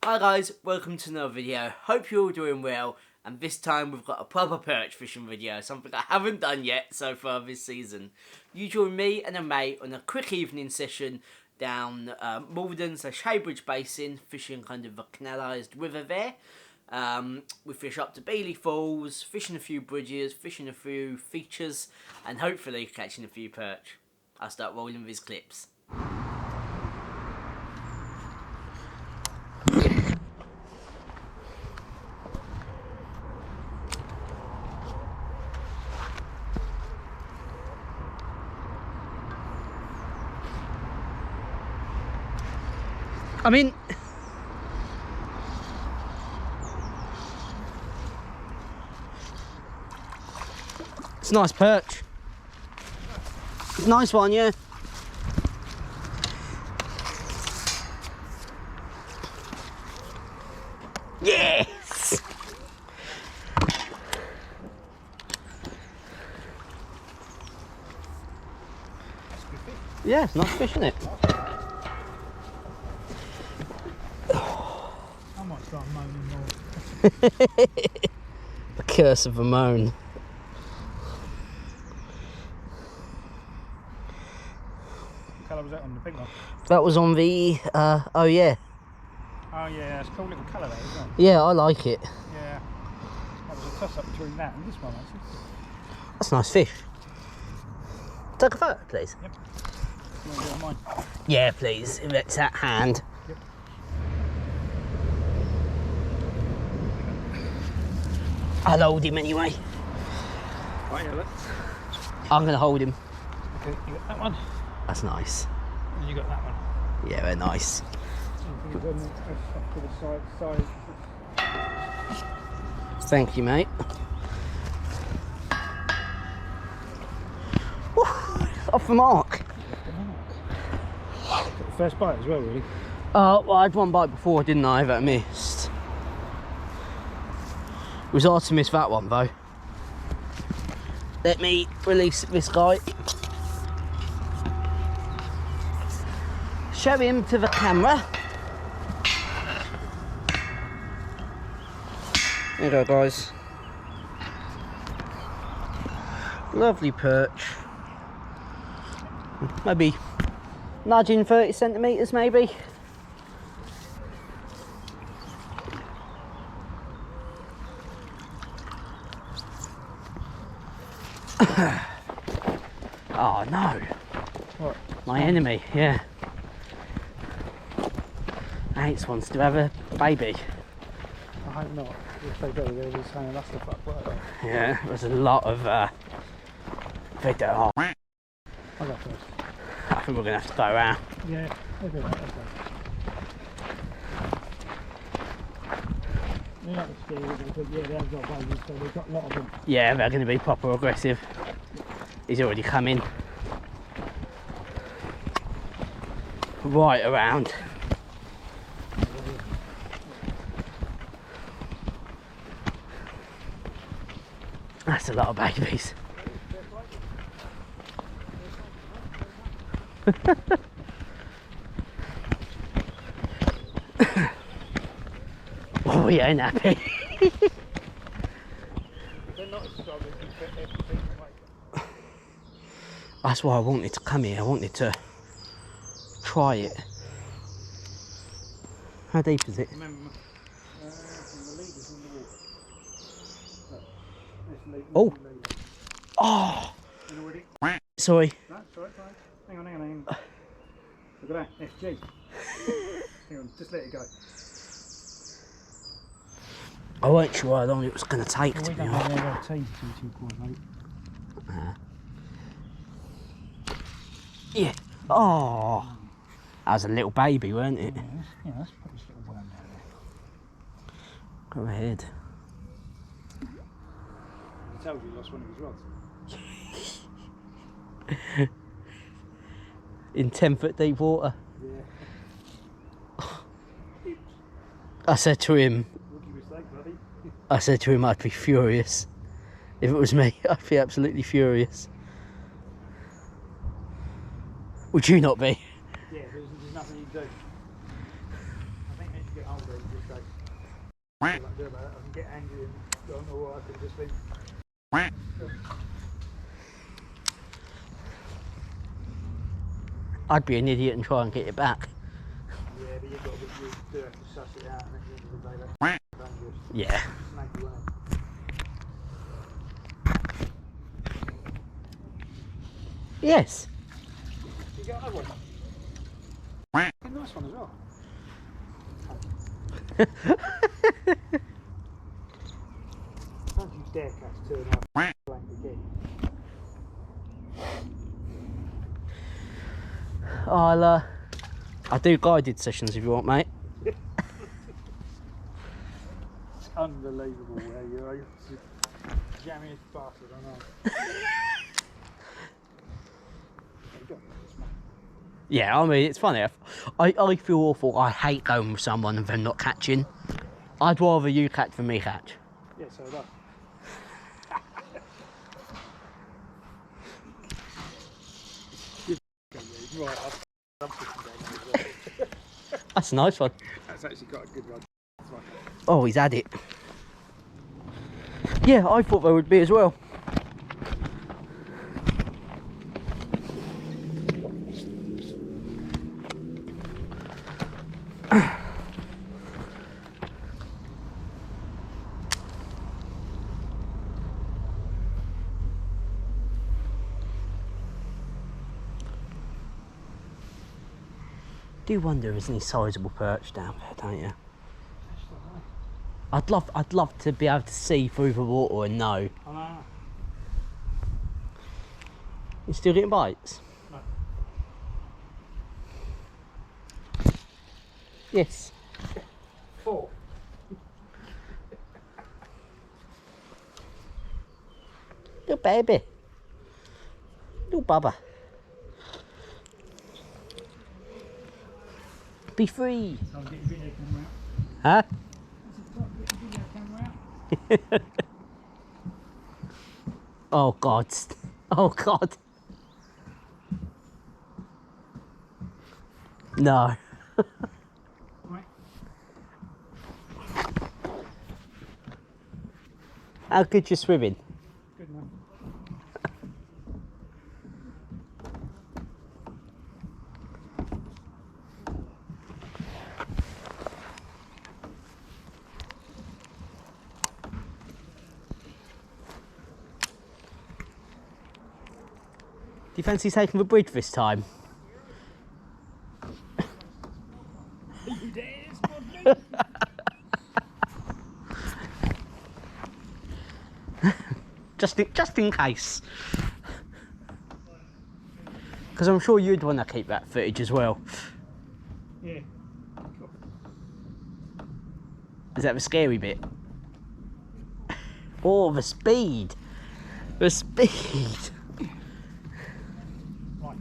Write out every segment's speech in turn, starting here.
Hi guys, welcome to another video. Hope you're all doing well, and this time we've got a proper perch fishing video, something I haven't done yet so far this season. You join me and a mate on a quick evening session down Maldon / Haybridge Basin, fishing kind of a canalised river there. We fish up to Beeley Falls, fishing a few bridges, fishing a few features, and hopefully catching a few perch. I'll start rolling these clips. I mean, it's a nice perch. It's a nice one, yeah. Yes! Yeah, it's nice fish, isn't it? The curse of a moan. What colour was that on the big one? That was on the, oh yeah. Oh yeah, it's a cool little colour that, isn't it? Yeah, I like it. Yeah. That was a toss up between that and this one actually. That's a nice fish. Take a photo, please. Yep. You want to do it on mine? Yeah, please, if it's at hand. Yep. I'll hold him anyway. Right, yeah, look. I'm going to hold him. Okay, you got that one. That's nice. And you got that one. Yeah, they're nice. Thank you, mate. Woo, off the mark. First bite as well, really. Well, I had one bite before, didn't I, that I missed. It was hard to miss that one, though. Let me release this guy. Show him to the camera. There you go, guys. Lovely perch. Maybe nudging 30 centimetres, maybe. Oh no. What? My enemy, yeah. Hates wants to have a baby. I hope not. If they do, they'll be saying that's the fuck work. Yeah, there's a lot of video. I'll go first. I think we're gonna have to go around. Yeah, they'll do that, okay. They're not the scary, but yeah, they've got babies, so they've got a lot of them. Yeah, they're gonna be proper aggressive. He's already come in. Right around. That's a lot of babies. Oh, we ain't happy. They're not as strong as you fit everything away. That's why I wanted to come here. I wanted to try it. How deep is it? Remember, the leader's in the water. Look, Oh. Oh, already? sorry. That's right, fine. Hang on. Look at that, SG. Hang on, just let it go. I weren't sure how long it was going to take, to We be don't honest. have our teeth too quite late. Yeah. Oh, that was a little baby, weren't it? Yeah, let's put this little worm down there. Go ahead. I told you he lost one of his rods. In 10-foot deep water. Yeah. I said to him, Rookie mistake, buddy. I'd be furious. If it was me, I'd be absolutely furious. Would you not be? Yeah, there's nothing you can do. I think as you get older, you okay. What I can do about it, I can get angry and don't know what I can just think. I'd be an idiot and try and get it back. Yeah, but you've got to you do have to suss it out, and at the end of the day, that's dangerous. Yeah. Snaky, wasn't it? Yes. You got another one? A nice one as well. Don't you dare catch 2.5 blank again. I'll do guided sessions if you want, mate. It's unbelievable where you are. You're the jammiest bastard, I know. Yeah, I mean, it's funny. I feel awful. I hate going with someone and them not catching. I'd rather you catch than me catch. Yeah, so that. Right, I'm sitting down there as well. That's a nice one. That's actually got a good one. Oh, he's had it. Yeah, I thought there would be as well. Do wonder if there's any sizable perch down there, don't you? I'd love to be able to see through the water and know. I know. You still getting bites? No. Yes. 4. Little baby. Little bubba. Be free. So I'm getting video camera Huh? out. Getting video camera out. Oh God. Oh God. No. Right. How good you swimming? Good enough. Do you fancy taking the bridge this time? You dare? Just in case. Because I'm sure you'd want to keep that footage as well. Yeah. Cool. Is that the scary bit? Oh, the speed. The speed. Right.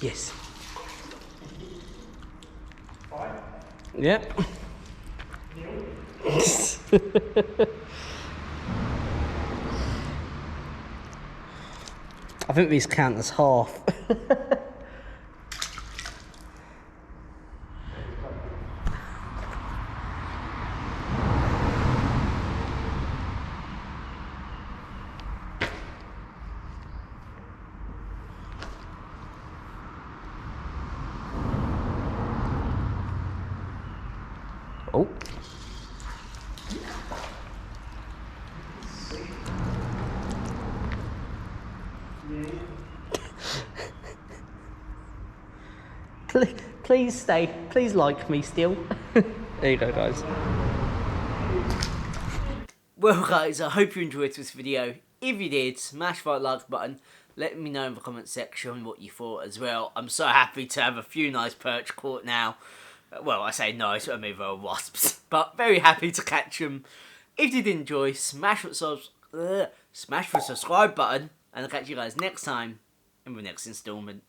Yes. Right. Yep. I think these count as half. Oh. Please stay. Please like me still. There you go, guys. Well, guys, I hope you enjoyed this video. If you did, smash that like button. Let me know in the comment section what you thought as well. I'm so happy to have a few nice perch caught now. Well, I say nice, I mean they're wasps. But very happy to catch them. If you did enjoy, smash that smash the subscribe button, and I'll catch you guys next time in the next installment.